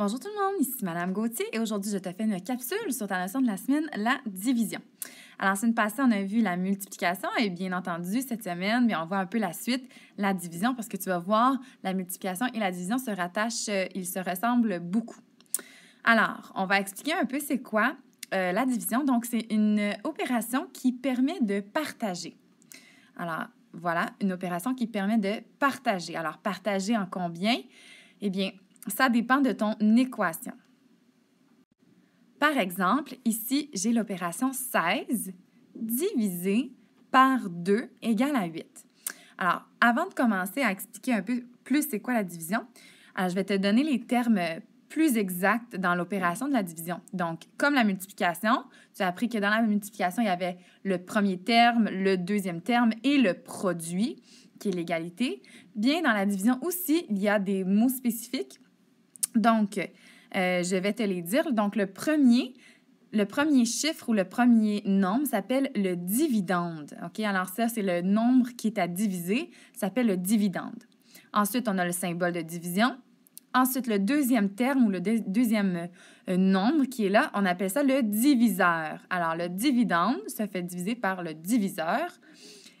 Bonjour tout le monde, ici Madame Gauthier et aujourd'hui je te fais une capsule sur ta leçon de la semaine, la division. Alors, la semaine passée, on a vu la multiplication et bien entendu, cette semaine, bien, on voit un peu la suite, la division, parce que tu vas voir, la multiplication et la division se rattachent, ils se ressemblent beaucoup. Alors, on va expliquer un peu c'est quoi la division. Donc, c'est une opération qui permet de partager. Alors, voilà, une opération qui permet de partager. Alors, partager en combien? Eh bien, ça dépend de ton équation. Par exemple, ici, j'ai l'opération 16 divisé par 2 égale à 8. Alors, avant de commencer à expliquer un peu plus c'est quoi la division, je vais te donner les termes plus exacts dans l'opération de la division. Donc, comme la multiplication, tu as appris que dans la multiplication, il y avait le premier terme, le deuxième terme et le produit, qui est l'égalité. Bien, dans la division aussi, il y a des mots spécifiques. Donc, je vais te les dire. Donc, le premier chiffre ou le premier nombre s'appelle le dividende. OK? Alors, ça, c'est le nombre qui est à diviser. Ça s'appelle le dividende. Ensuite, on a le symbole de division. Ensuite, le deuxième terme ou le deuxième nombre qui est là, on appelle ça le diviseur. Alors, le dividende se fait diviser par le diviseur.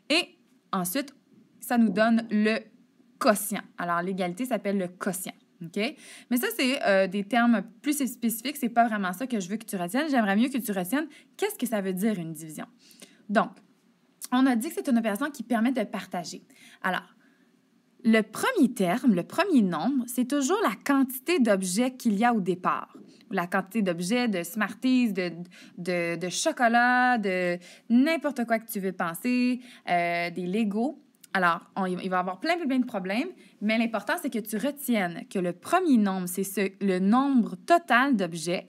Et ensuite, ça nous donne le quotient. Alors, l'égalité s'appelle le quotient. OK? Mais ça, c'est des termes plus spécifiques. C'est pas vraiment ça que je veux que tu retiennes. J'aimerais mieux que tu retiennes qu'est-ce que ça veut dire une division. Donc, on a dit que c'est une opération qui permet de partager. Alors, le premier terme, le premier nombre, c'est toujours la quantité d'objets qu'il y a au départ. La quantité d'objets, de Smarties, de chocolat, de n'importe quoi que tu veux penser, des Legos. Alors, il va y avoir plein de problèmes, mais l'important, c'est que tu retiennes que le premier nombre, c'est le nombre total d'objets.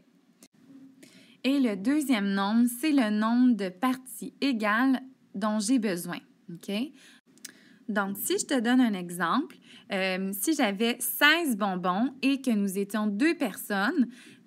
Et le deuxième nombre, c'est le nombre de parties égales dont j'ai besoin. OK? Donc, si je te donne un exemple, si j'avais 16 bonbons et que nous étions 2 personnes,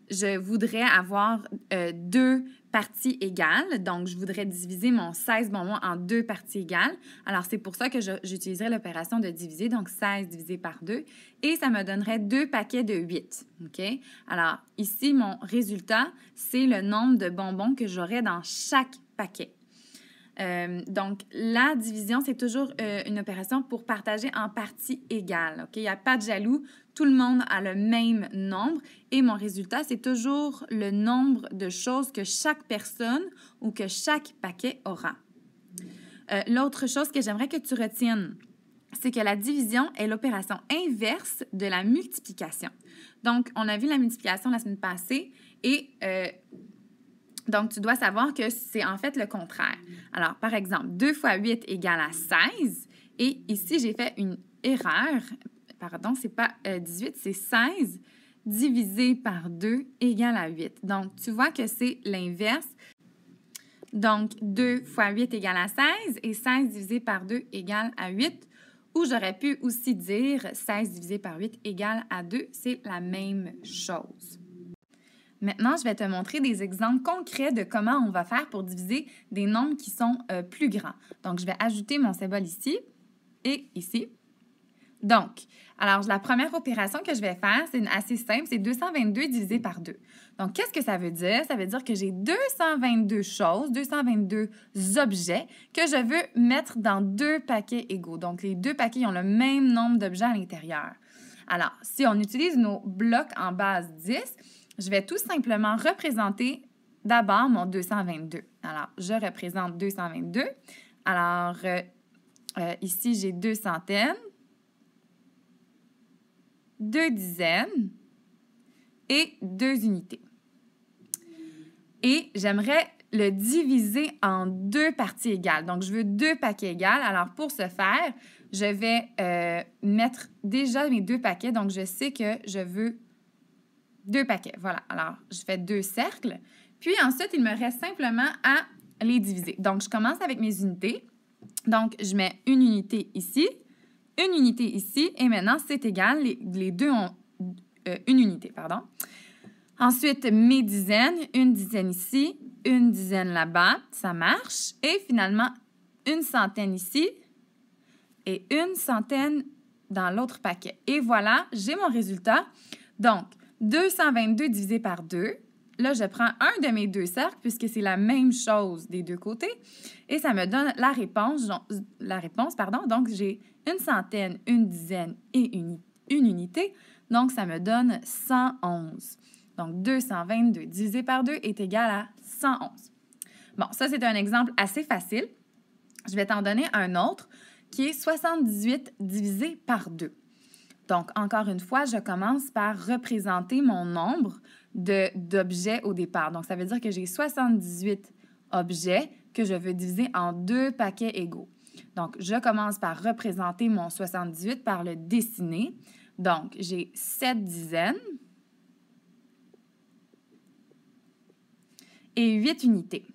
je voudrais avoir 2 parties égales. Donc, je voudrais diviser mon 16 bonbons en 2 parties égales. Alors, c'est pour ça que j'utiliserai l'opération de diviser, donc 16 divisé par 2, et ça me donnerait 2 paquets de 8. OK? Alors, ici, mon résultat, c'est le nombre de bonbons que j'aurai dans chaque paquet. Donc, la division, c'est toujours une opération pour partager en parties égales. OK? Il n'y a pas de jaloux. Tout le monde a le même nombre. Et mon résultat, c'est toujours le nombre de choses que chaque personne ou que chaque paquet aura. L'autre chose que j'aimerais que tu retiennes, c'est que la division est l'opération inverse de la multiplication. Donc, on a vu la multiplication la semaine passée et... donc, tu dois savoir que c'est en fait le contraire. Alors, par exemple, 2 fois 8 égale à 16. Et ici, j'ai fait une erreur. Pardon, c'est pas 18, c'est 16 divisé par 2 égale à 8. Donc, tu vois que c'est l'inverse. Donc, 2 fois 8 égale à 16 et 16 divisé par 2 égale à 8. Ou j'aurais pu aussi dire 16 divisé par 8 égale à 2. C'est la même chose. Maintenant, je vais te montrer des exemples concrets de comment on va faire pour diviser des nombres qui sont plus grands. Donc, je vais ajouter mon symbole ici et ici. Donc, alors, la première opération que je vais faire, c'est assez simple, c'est 222 divisé par 2. Donc, qu'est-ce que ça veut dire? Ça veut dire que j'ai 222 choses, 222 objets que je veux mettre dans 2 paquets égaux. Donc, les 2 paquets ont le même nombre d'objets à l'intérieur. Alors, si on utilise nos blocs en base 10, je vais tout simplement représenter d'abord mon 222. Alors, je représente 222. Alors, ici, j'ai 2 centaines, 2 dizaines et 2 unités. Et j'aimerais le diviser en 2 parties égales. Donc, je veux 2 paquets égales. Alors, pour ce faire, je vais mettre déjà mes 2 paquets. Donc, je sais que je veux 2 paquets. Voilà. Alors, je fais 2 cercles. Puis ensuite, il me reste simplement à les diviser. Donc, je commence avec mes unités. Donc, je mets une unité ici, une unité ici, et maintenant, c'est égal. Les deux ont une unité, pardon. Ensuite, mes dizaines, une dizaine ici, une dizaine là-bas, ça marche. Et finalement, une centaine ici et une centaine dans l'autre paquet. Et voilà, j'ai mon résultat. Donc, 222 divisé par 2. Là, je prends un de mes deux cercles puisque c'est la même chose des deux côtés et ça me donne la réponse. Donc, j'ai une centaine, une dizaine et une unité. Donc, ça me donne 111. Donc, 222 divisé par 2 est égal à 111. Bon, ça, c'est un exemple assez facile. Je vais t'en donner un autre qui est 78 divisé par 2. Donc, encore une fois, je commence par représenter mon nombre d'objets au départ. Donc, ça veut dire que j'ai 78 objets que je veux diviser en 2 paquets égaux. Donc, je commence par représenter mon 78 par le dessiner. Donc, j'ai 7 dizaines et 8 unités.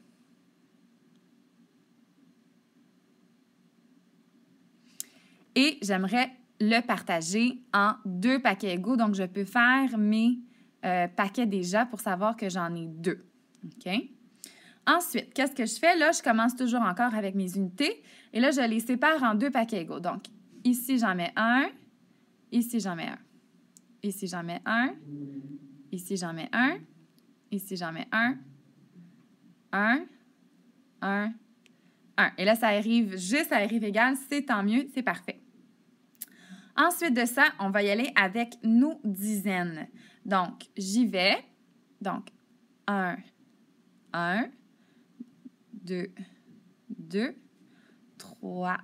Et j'aimerais le partager en 2 paquets égaux. Donc, je peux faire mes paquets déjà pour savoir que j'en ai 2. OK? Ensuite, qu'est-ce que je fais? Là, je commence toujours encore avec mes unités. Et là, je les sépare en 2 paquets égaux. Donc, ici, j'en mets un. Ici, j'en mets un. Ici, j'en mets un. Ici, j'en mets un. Ici, j'en mets un. Un. Un. Un. Et là, ça arrive égal. C'est tant mieux. C'est parfait. Ensuite de ça, on va y aller avec nos dizaines. Donc, j'y vais. Donc, 1, 1, 2, 2, 3,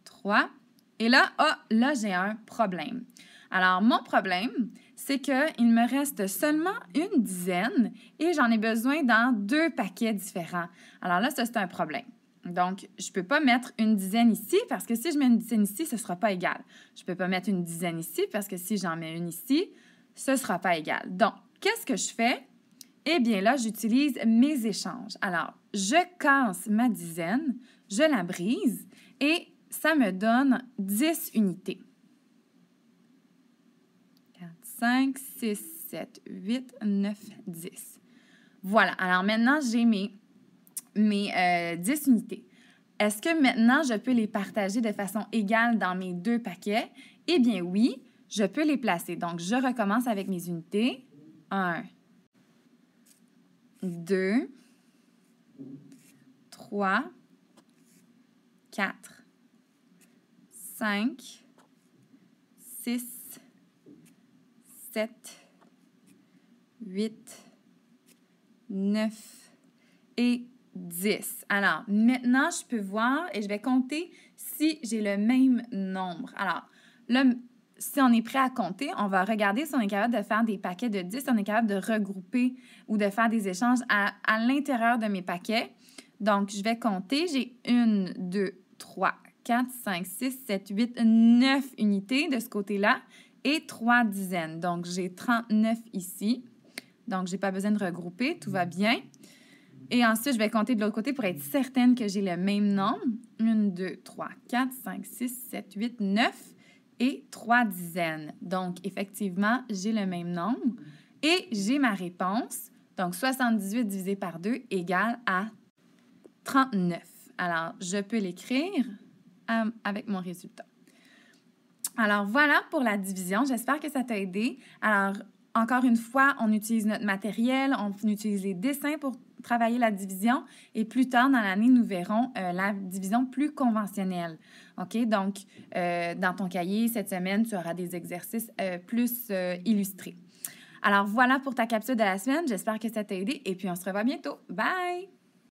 3. Et là, là, j'ai un problème. Alors, mon problème, c'est qu'il me reste seulement une dizaine et j'en ai besoin dans 2 paquets différents. Alors là, ça, c'est un problème. Donc, je ne peux pas mettre une dizaine ici parce que si je mets une dizaine ici, ce ne sera pas égal. Je ne peux pas mettre une dizaine ici parce que si j'en mets une ici, ce ne sera pas égal. Donc, qu'est-ce que je fais? Eh bien là, j'utilise mes échanges. Alors, je casse ma dizaine, je la brise et ça me donne 10 unités. 4, 5, 6, 7, 8, 9, 10. Voilà. Alors maintenant, j'ai mes 10 unités. Est-ce que maintenant, je peux les partager de façon égale dans mes 2 paquets? Eh bien oui, je peux les placer. Donc, je recommence avec mes unités. 1, 2, 3, 4, 5, 6, 7, 8, 9 et 10. Alors, maintenant, je peux voir et je vais compter si j'ai le même nombre. Alors, là, si on est prêt à compter, on va regarder si on est capable de faire des paquets de 10, si on est capable de regrouper ou de faire des échanges à l'intérieur de mes paquets. Donc, je vais compter. J'ai 1, 2, 3, 4, 5, 6, 7, 8, 9 unités de ce côté-là et 3 dizaines. Donc, j'ai 39 ici. Donc, je n'ai pas besoin de regrouper. Tout va bien. Et ensuite, je vais compter de l'autre côté pour être certaine que j'ai le même nombre. 1, 2, 3, 4, 5, 6, 7, 8, 9 et 3 dizaines. Donc, effectivement, j'ai le même nombre et j'ai ma réponse. Donc, 78 divisé par 2 égale à 39. Alors, je peux l'écrire avec mon résultat. Alors, voilà pour la division. J'espère que ça t'a aidé. Alors, encore une fois, on utilise notre matériel, on utilise les dessins pour travailler la division et plus tard dans l'année, nous verrons la division plus conventionnelle. OK? Donc, dans ton cahier, cette semaine, tu auras des exercices plus illustrés. Alors, voilà pour ta capsule de la semaine. J'espère que ça t'a aidé et puis on se revoit bientôt. Bye!